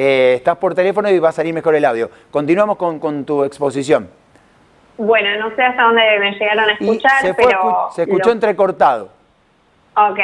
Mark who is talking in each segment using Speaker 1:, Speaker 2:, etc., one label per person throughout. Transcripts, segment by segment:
Speaker 1: estás por teléfono y va a salir mejor el audio. Continuamos con tu exposición.
Speaker 2: Bueno, no sé hasta dónde me llegaron a escuchar, pero...
Speaker 1: Se escuchó entrecortado.
Speaker 2: Ok.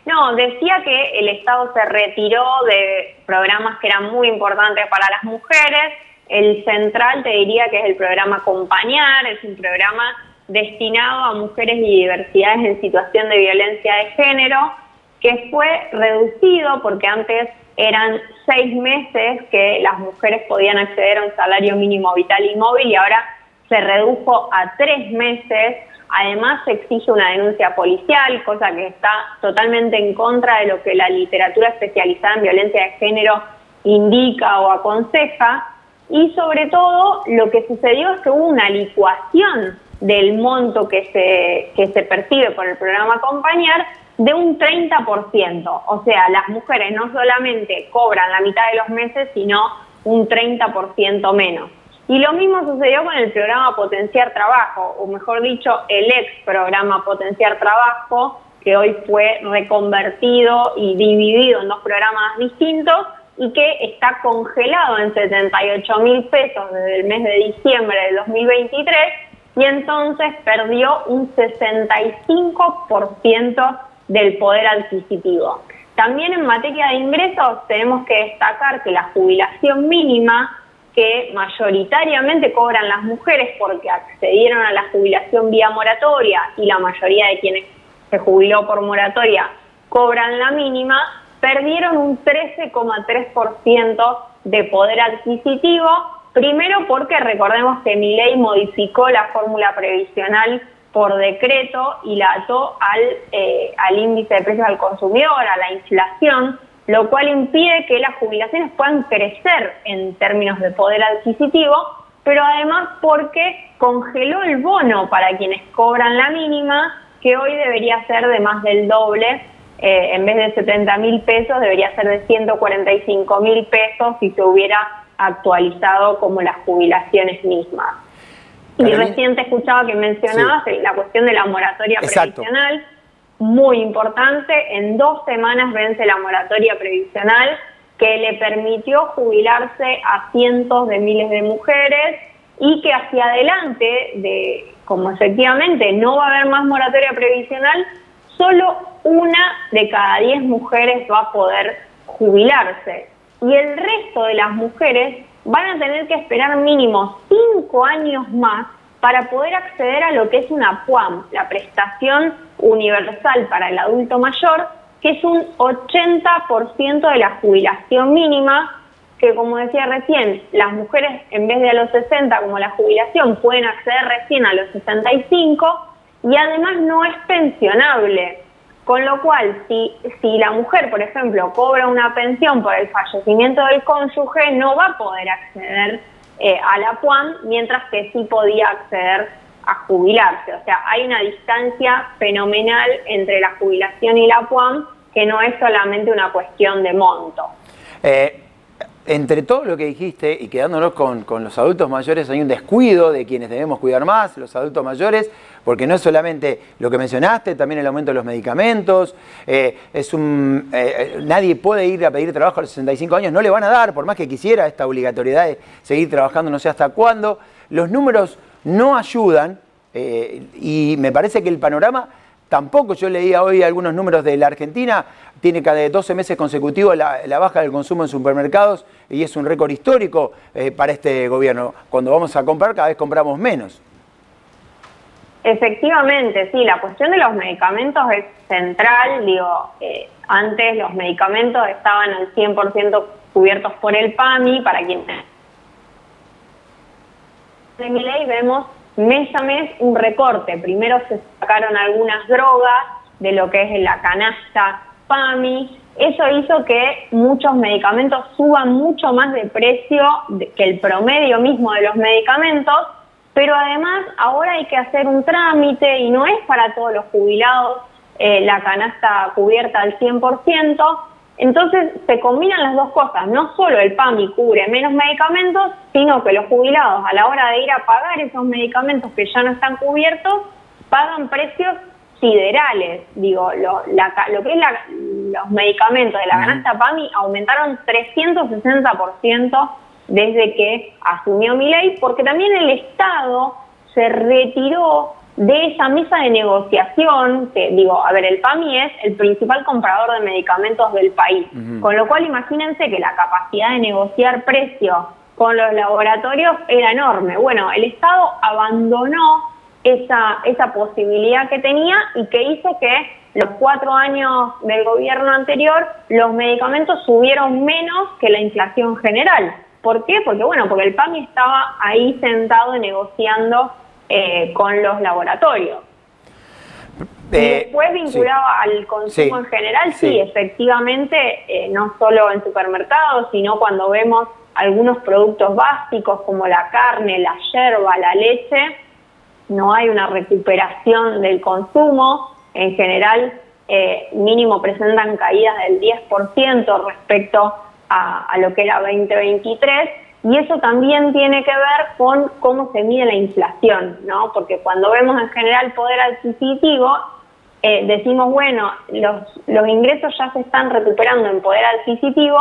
Speaker 2: No, decía que el Estado se retiró de programas que eran muy importantes para las mujeres. El central te diría que es el programa Acompañar, es un programa destinado a mujeres y diversidades en situación de violencia de género, que fue reducido porque antes eran 6 meses que las mujeres podían acceder a un salario mínimo vital y móvil y ahora se redujo a 3 meses. Además se exige una denuncia policial, cosa que está totalmente en contra de lo que la literatura especializada en violencia de género indica o aconseja. Y sobre todo lo que sucedió es que hubo una licuación del monto que se percibe por el programa Acompañar de un 30%. O sea, las mujeres no solamente cobran la mitad de los meses, sino un 30% menos. Y lo mismo sucedió con el programa Potenciar Trabajo, o mejor dicho, el ex programa Potenciar Trabajo, que hoy fue reconvertido y dividido en 2 programas distintos y que está congelado en 78.000 pesos desde el mes de diciembre del 2023 y entonces perdió un 65% del poder adquisitivo. También en materia de ingresos tenemos que destacar que la jubilación mínima, que mayoritariamente cobran las mujeres porque accedieron a la jubilación vía moratoria y la mayoría de quienes se jubiló por moratoria cobran la mínima, perdieron un 13,3% de poder adquisitivo, primero porque recordemos que Milei modificó la fórmula previsional por decreto y la ató al índice de precios al consumidor, a la inflación, lo cual impide que las jubilaciones puedan crecer en términos de poder adquisitivo, pero además porque congeló el bono para quienes cobran la mínima, que hoy debería ser de más del doble, en vez de 70.000 pesos debería ser de 145.000 pesos si se hubiera actualizado como las jubilaciones mismas.
Speaker 1: Carolina,
Speaker 2: y recién te escuchaba que mencionabas la cuestión de la moratoria previsional. Muy importante, en 2 semanas vence la moratoria previsional que le permitió jubilarse a cientos de miles de mujeres y que hacia adelante, como efectivamente no va a haber más moratoria previsional, solo 1 de cada 10 mujeres va a poder jubilarse. Y el resto de las mujeres van a tener que esperar mínimo 5 años más para poder acceder a lo que es una PUAM, la prestación universal para el adulto mayor, que es un 80% de la jubilación mínima, que como decía recién, las mujeres en vez de a los 60 como la jubilación pueden acceder recién a los 65 y además no es pensionable. Con lo cual, si la mujer, por ejemplo, cobra una pensión por el fallecimiento del cónyuge, no va a poder acceder a la PUAM, mientras que sí podía acceder a jubilarse. O sea, hay una distancia fenomenal entre la jubilación y la PUAM, que no es solamente una cuestión de monto.
Speaker 1: Entre todo lo que dijiste y quedándonos con los adultos mayores, hay un descuido de quienes debemos cuidar más, los adultos mayores, porque no es solamente lo que mencionaste, también el aumento de los medicamentos, nadie puede ir a pedir trabajo a los 65 años, no le van a dar, por más que quisiera esta obligatoriedad de seguir trabajando no sé hasta cuándo. Los números no ayudan y me parece que el panorama tampoco. Yo leía hoy algunos números de la Argentina, tiene cada 12 meses consecutivos la baja del consumo en supermercados y es un récord histórico para este gobierno. Cuando vamos a comprar, cada vez compramos menos.
Speaker 2: Efectivamente, sí, la cuestión de los medicamentos es central. Antes los medicamentos estaban al 100% cubiertos por el PAMI, para quienes de Milei vemos mes a mes un recorte. Primero se sacaron algunas drogas de lo que es la canasta PAMI. Eso hizo que muchos medicamentos suban mucho más de precio que el promedio mismo de los medicamentos, pero además ahora hay que hacer un trámite y no es para todos los jubilados la canasta cubierta al 100%. Entonces se combinan las dos cosas, no solo el PAMI cubre menos medicamentos, sino que los jubilados a la hora de ir a pagar esos medicamentos que ya no están cubiertos, pagan precios siderales. Digo, lo que es los medicamentos de la canasta PAMI aumentaron 360% desde que asumió Milei, porque también el Estado se retiró de esa mesa de negociación, que digo, a ver, el PAMI es el principal comprador de medicamentos del país, con lo cual imagínense que la capacidad de negociar precios con los laboratorios era enorme. Bueno, el Estado abandonó esa posibilidad que tenía y que hizo que los 4 años del gobierno anterior los medicamentos subieron menos que la inflación general. ¿Por qué? Porque el PAMI estaba ahí sentado negociando con los laboratorios. Y después vinculado al consumo en general, sí, efectivamente, no solo en supermercados, sino cuando vemos algunos productos básicos como la carne, la yerba, la leche, no hay una recuperación del consumo. En general, mínimo presentan caídas del 10% respecto a lo que era 2023, y eso también tiene que ver con cómo se mide la inflación, ¿no? Porque cuando vemos en general poder adquisitivo, decimos, bueno, los ingresos ya se están recuperando en poder adquisitivo,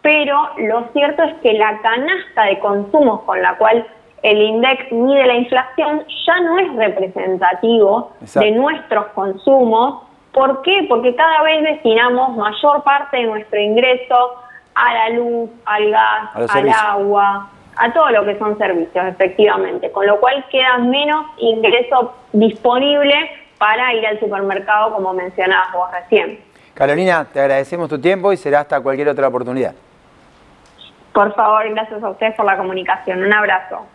Speaker 2: pero lo cierto es que la canasta de consumos con la cual el INDEC mide la inflación ya no es representativo de nuestros consumos. ¿Por qué? Porque cada vez destinamos mayor parte de nuestro ingreso a la luz, al gas, al agua, a todo lo que son servicios, efectivamente. Con lo cual queda menos ingreso disponible para ir al supermercado, como mencionabas vos recién.
Speaker 1: Carolina, te agradecemos tu tiempo y será hasta cualquier otra oportunidad.
Speaker 2: Por favor, gracias a ustedes por la comunicación. Un abrazo.